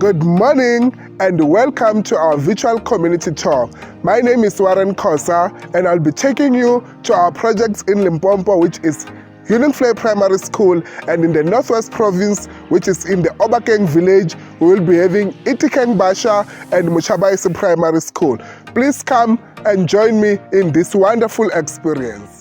Good morning and welcome to our virtual community tour. My name is Warren Kosa and I'll be taking you to our projects in Limpopo, which is Union Flay Primary School, and in the Northwest Province, which is in the Obakeng village, we will be having Itikeng Basha and Muchabaisi Primary School. Please come and join me in this wonderful experience.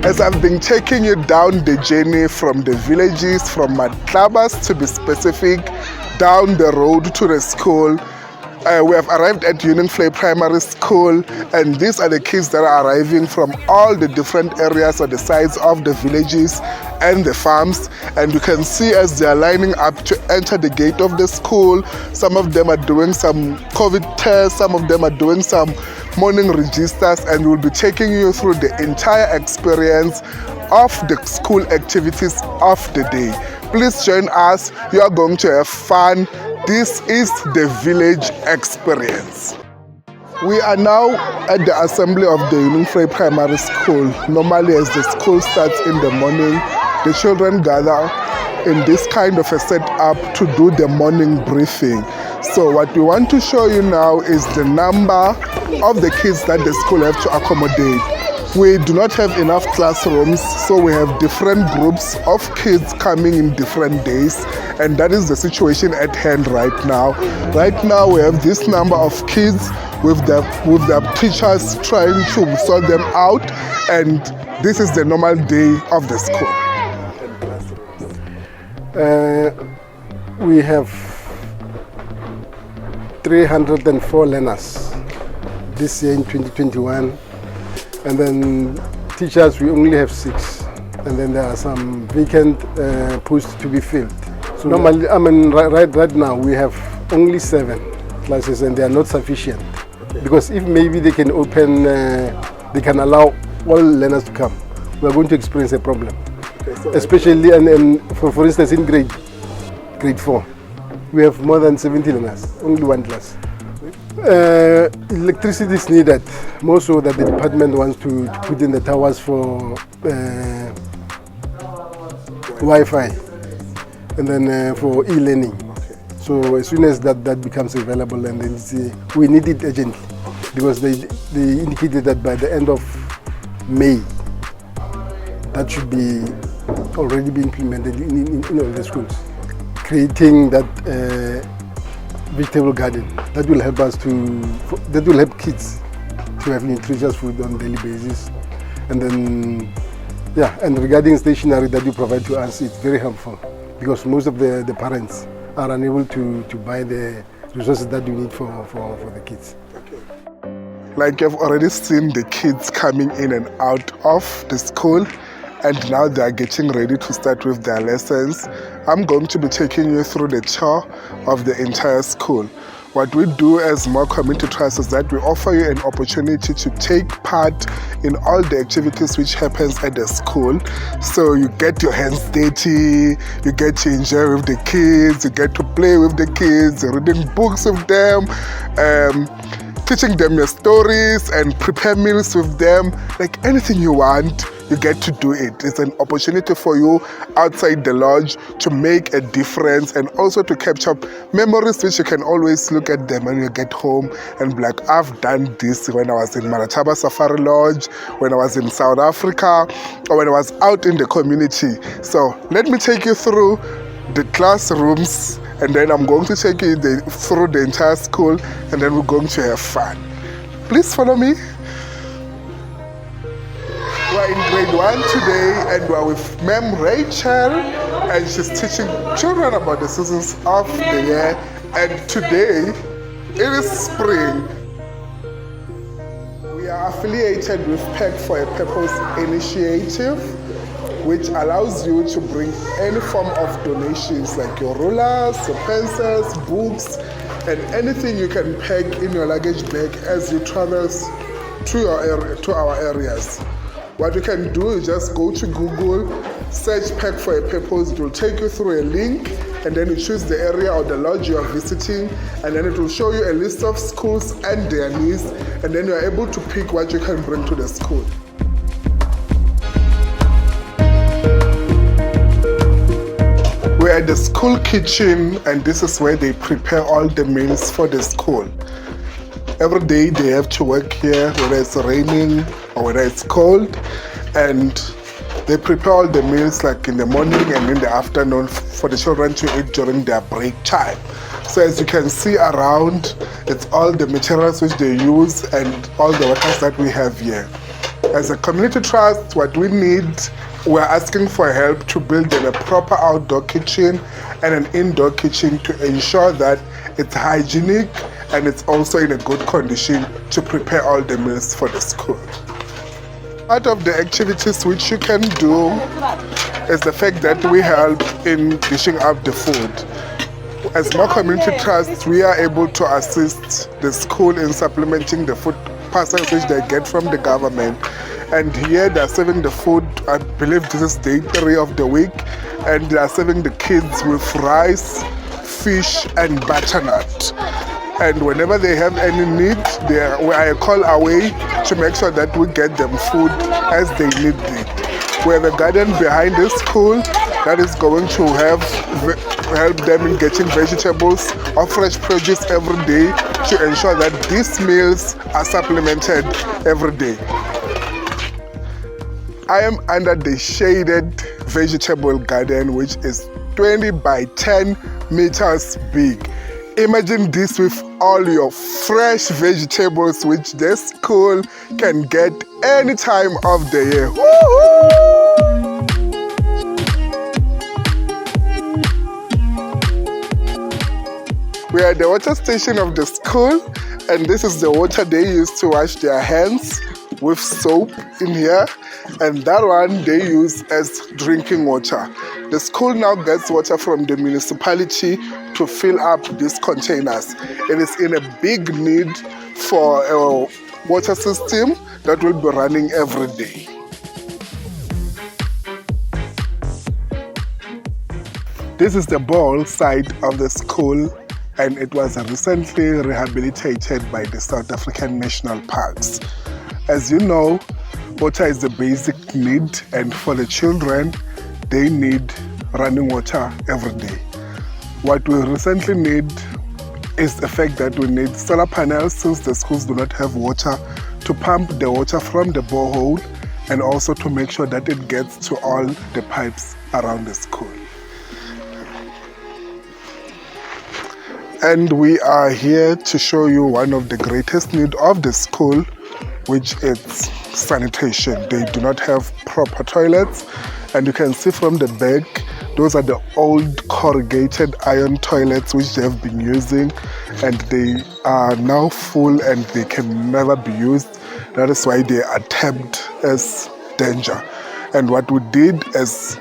As I've been taking you down the journey from the villages, from Matlabas to be specific, down the road to the school, we have arrived at Union Flay Primary School, and these are the kids that are arriving from all the different areas or the sides of the villages and the farms. And you can see as they are lining up to enter the gate of the school, some of them are doing some COVID tests, some of them are doing some morning registers, and we'll be taking you through the entire experience of the school activities of the day. Please join us. You are going to have fun. This is the village experience. We are now at the assembly of the Union Flay Primary School. Normally, as the school starts in the morning, the children gather in this kind of a setup to do the morning briefing. So what we want to show you now is the number of the kids that the school have to accommodate. We do not have enough classrooms, so we have different groups of kids coming in different days, and that is the situation at hand right now. Right now we have this number of kids with their teachers trying to sort them out, and this is the normal day of the school. We have 304 learners this year in 2021, and then teachers we only have 6, and then there are some vacant posts to be filled. So normally, right now we have only 7 classes, and they are not sufficient. Okay. Because if maybe they can open, they can allow all learners to come, we are going to experience a problem. Okay, so especially and for instance in grade 4. We have more than 70 learners, only 1 class. Electricity is needed, more so that the department wants to put in the towers for Wi-Fi and then for e-learning. Okay. So as soon as that becomes available, and then we need it urgently, because they indicated that by the end of May, that should be already be implemented in all the schools. Creating that vegetable garden that will help kids to have nutritious food on a daily basis. And then and regarding stationery that you provide to us, it's very helpful, because most of the parents are unable to buy the resources that you need for the kids. Like you've already seen the kids coming in and out of the school, and now they are getting ready to start with their lessons. I'm going to be taking you through the tour of the entire school. What we do as more community trust is that we offer you an opportunity to take part in all the activities which happens at the school. So you get your hands dirty, you get to enjoy with the kids, you get to play with the kids, reading books with them, teaching them your stories and prepare meals with them. Like anything you want, you get to do it. It's an opportunity for you outside the lodge to make a difference, and also to capture memories which you can always look at them when you get home and be like, I've done this when I was in Marataba Safari Lodge, when I was in South Africa, or when I was out in the community. So let me take you through the classrooms, and then I'm going to take you through the entire school, and then we're going to have fun. Please follow me. We're in grade 1 today, and we're with Ma'am Rachel, and she's teaching children about the seasons of the year. And today, it is spring. We are affiliated with Pack for a Purpose initiative, which allows you to bring any form of donations like your rulers, your pencils, books, and anything you can pack in your luggage bag as you travel to our areas. What you can do is just go to Google, search Pack for a Purpose. It will take you through a link, and then you choose the area or the lodge you are visiting, and then it will show you a list of schools and their needs, and then you are able to pick what you can bring to the school. We're at the school kitchen, and this is where they prepare all the meals for the school. Every day they have to work here, whether it's raining or whether it's cold, and they prepare all the meals like in the morning and in the afternoon for the children to eat during their break time. So as you can see around, it's all the materials which they use and all the workers that we have here. As a community trust, what we need, we're asking for help to build them a proper outdoor kitchen and an indoor kitchen to ensure that it's hygienic and it's also in a good condition to prepare all the meals for the school. Part of the activities which you can do is the fact that we help in dishing out the food. As more community trusts, we are able to assist the school in supplementing the food parcels which they get from the government. And here they are serving the food, I believe this is day 3 of the week, and they are serving the kids with rice, fish and butternut. And whenever they have any need, we are a call away to make sure that we get them food as they need it. We have a garden behind the school that is going to help them in getting vegetables or fresh produce every day to ensure that these meals are supplemented every day. I am under the shaded vegetable garden, which is 20 by 10 meters big. Imagine this with all your fresh vegetables which the school can get any time of the year. We are at the water station of the school, and this is the water they use to wash their hands with soap in here, and that one they use as drinking water. The school now gets water from the municipality to fill up these containers. It is in a big need for a water system that will be running every day. This is the bowl side of the school, and it was recently rehabilitated by the South African National Parks. As you know, water is a basic need, and for the children, they need running water every day. What we recently need is the fact that we need solar panels, since the schools do not have water, to pump the water from the borehole and also to make sure that it gets to all the pipes around the school. And we are here to show you one of the greatest needs of the school, which is sanitation. They do not have proper toilets, and you can see from the back, those are the old corrugated iron toilets which they have been using, and they are now full and they can never be used. That is why they are tagged as danger. And what we did is,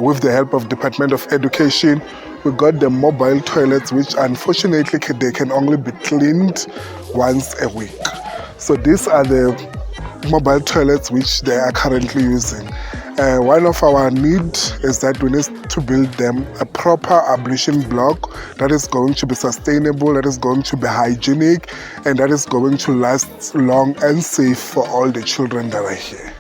with the help of Department of Education, we got the mobile toilets, which unfortunately they can only be cleaned once a week. So these are the mobile toilets which they are currently using. One of our needs is that we need to build them a proper ablution block that is going to be sustainable, that is going to be hygienic, and that is going to last long and safe for all the children that are here.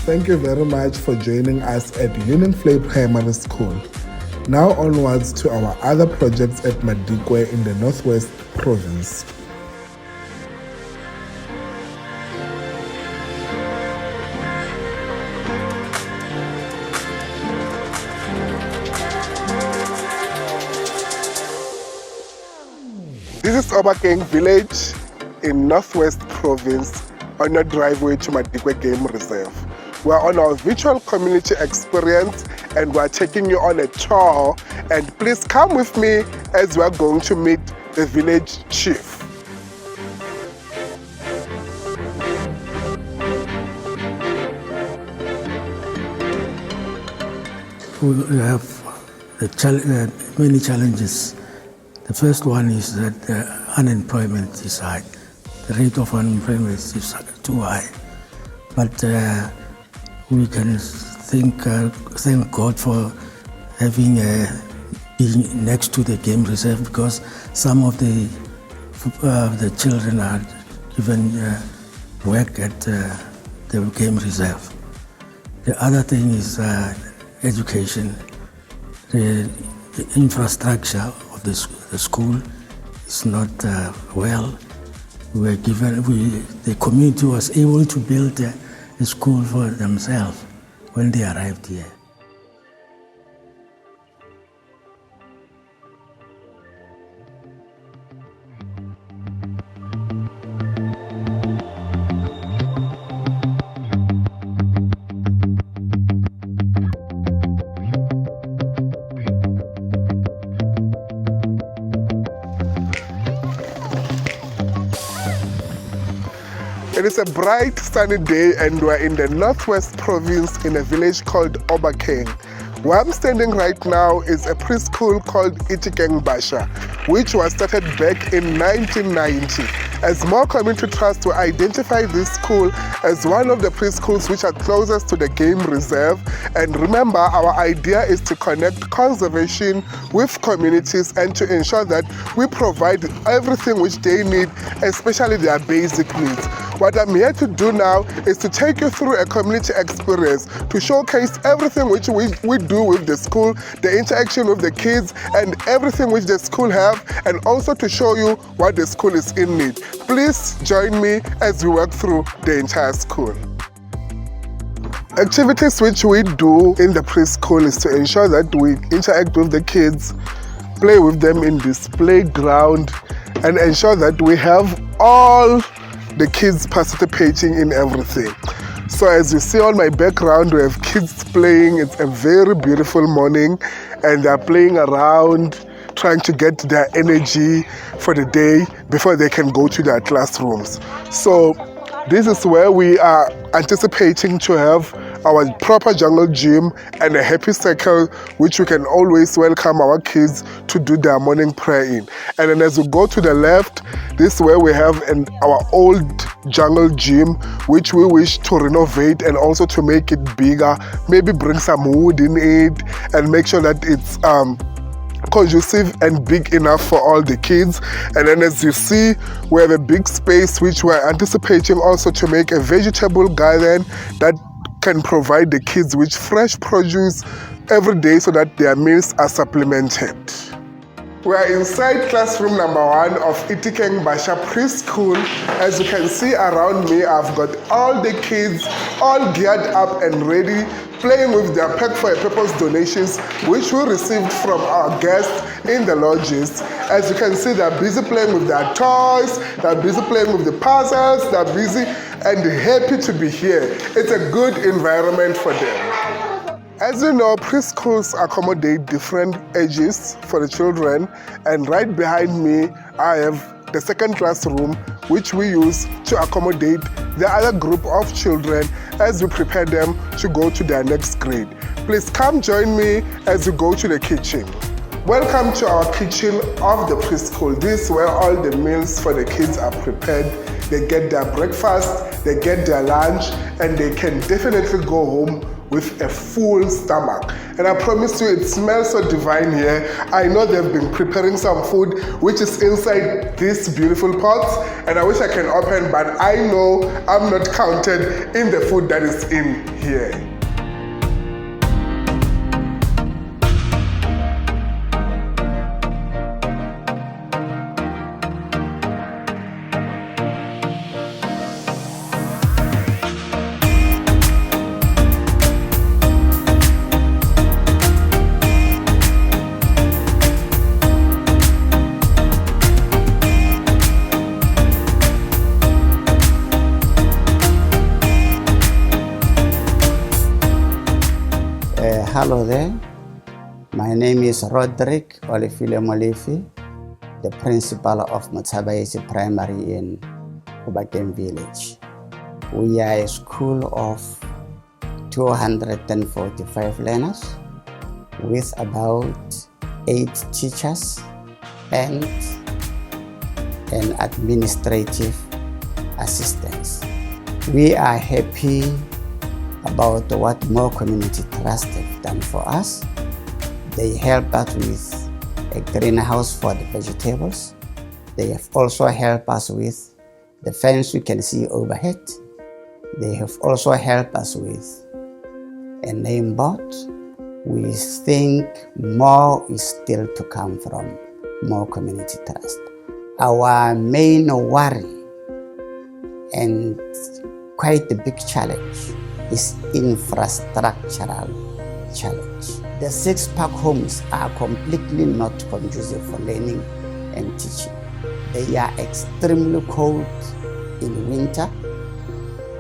Thank you very much for joining us at Union Flair Primary School. Now onwards to our other projects at Madikwe in the Northwest Province. This is Obakeng village in Northwest Province on your driveway to Madikwe Game Reserve. We are on our virtual community experience and we're taking you on a tour. And please come with me as we're going to meet the village chief. We have many challenges. The first one is that unemployment is high. The rate of unemployment is too high. But we can thank God for having being next to the game reserve, because some of the children are given work at the game reserve. The other thing is education. The infrastructure of the school is not well. The community was able to build a school for themselves when they arrived here. It is a bright sunny day and we're in the Northwest Province in a village called Obakeng. Where I'm standing right now is a preschool called Obakeng Basha, which was started back in 1990. As more community trusts will identify this school as one of the preschools which are closest to the game reserve. And remember, our idea is to connect conservation with communities and to ensure that we provide everything which they need, especially their basic needs. What I'm here to do now is to take you through a community experience to showcase everything which we do with the school, the interaction with the kids, and everything which the school have, and also to show you what the school is in need. Please join me as we work through the entire school. Activities which we do in the preschool is to ensure that we interact with the kids, play with them in this playground, and ensure that we have all the kids participating in everything. So as you see on my background, we have kids playing. It's a very beautiful morning and they're playing around, trying to get their energy for the day before they can go to their classrooms. So this is where we are anticipating to have our proper jungle gym and a happy circle which we can always welcome our kids to do their morning prayer in. And then as we go to the left, this is where we have our old jungle gym which we wish to renovate and also to make it bigger, maybe bring some wood in it and make sure that it's conducive and big enough for all the kids. And then as you see, we have a big space which we're anticipating also to make a vegetable garden that can provide the kids with fresh produce every day so that their meals are supplemented. We are inside classroom number 1 of Obakeng Basha Preschool. As you can see around me, I've got all the kids all geared up and ready, playing with their Pack for a Purpose donations which we received from our guests in the lodges. As you can see, they're busy playing with their toys, they're busy playing with the puzzles, they're busy and happy to be here. It's a good environment for them. As you know, preschools accommodate different ages for the children, and right behind me I have the second classroom which we use to accommodate the other group of children as we prepare them to go to their next grade. Please come join me as we go to the kitchen. Welcome to our kitchen of the preschool. This is where all the meals for the kids are prepared. They get their breakfast, they get their lunch, and they can definitely go home with a full stomach. And I promise you, it smells so divine here. I know they've been preparing some food which is inside these beautiful pots, and I wish I can open, but I know I'm not counted in the food that is in here. Hello there. My name is Roderick Olifile Molefi, the principal of Marataba-Madikwe Primary in Obakeng village. We are a school of 245 learners with about 8 teachers and an administrative assistants. We are happy about what More Community Trust have done for us. They helped us with a greenhouse for the vegetables. They have also helped us with the fence we can see overhead. They have also helped us with a name board. We think more is still to come from More Community Trust. Our main worry and quite a big challenge is infrastructural challenge. The 6 park homes are completely not conducive for learning and teaching. They are extremely cold in winter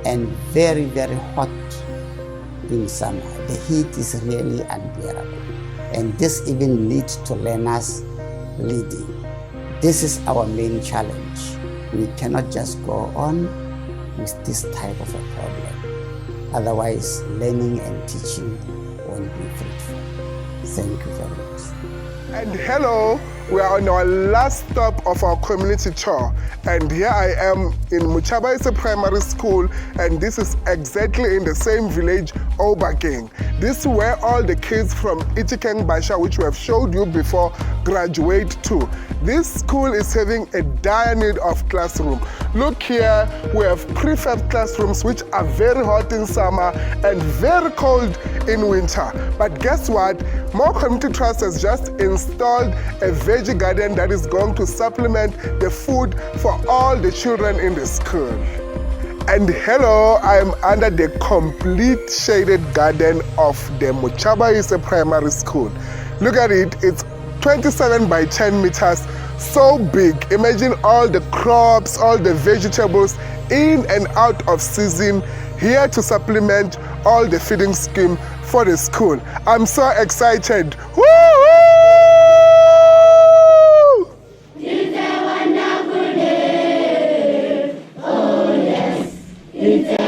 and very, very hot in summer. The heat is really unbearable. And this even leads to learners bleeding. This is our main challenge. We cannot just go on with this type of a problem. Otherwise, learning and teaching won't be fruitful. Thank you very much. And hello, we are on our last stop of our community tour. And here I am in Marataba-Madikwe Primary School, and this is exactly in the same village, Obakeng. This is where all the kids from Itikeng Basha, which we have showed you before, graduate to. This school is having a dire need of classroom. Look here, we have prefab classrooms which are very hot in summer and very cold in winter. But guess what? More Community Trust has just installed a veggie garden that is going to supplement the food for all the children in the school. And hello, I am under the complete shaded garden of the Marataba-Madikwe Primary School. Look at it, it's 27 by 10 meters, so big. Imagine all the crops, all the vegetables in and out of season, here to supplement all the feeding scheme for the school. I'm so excited. Woo! It's a wonderful day. Oh yes, it's a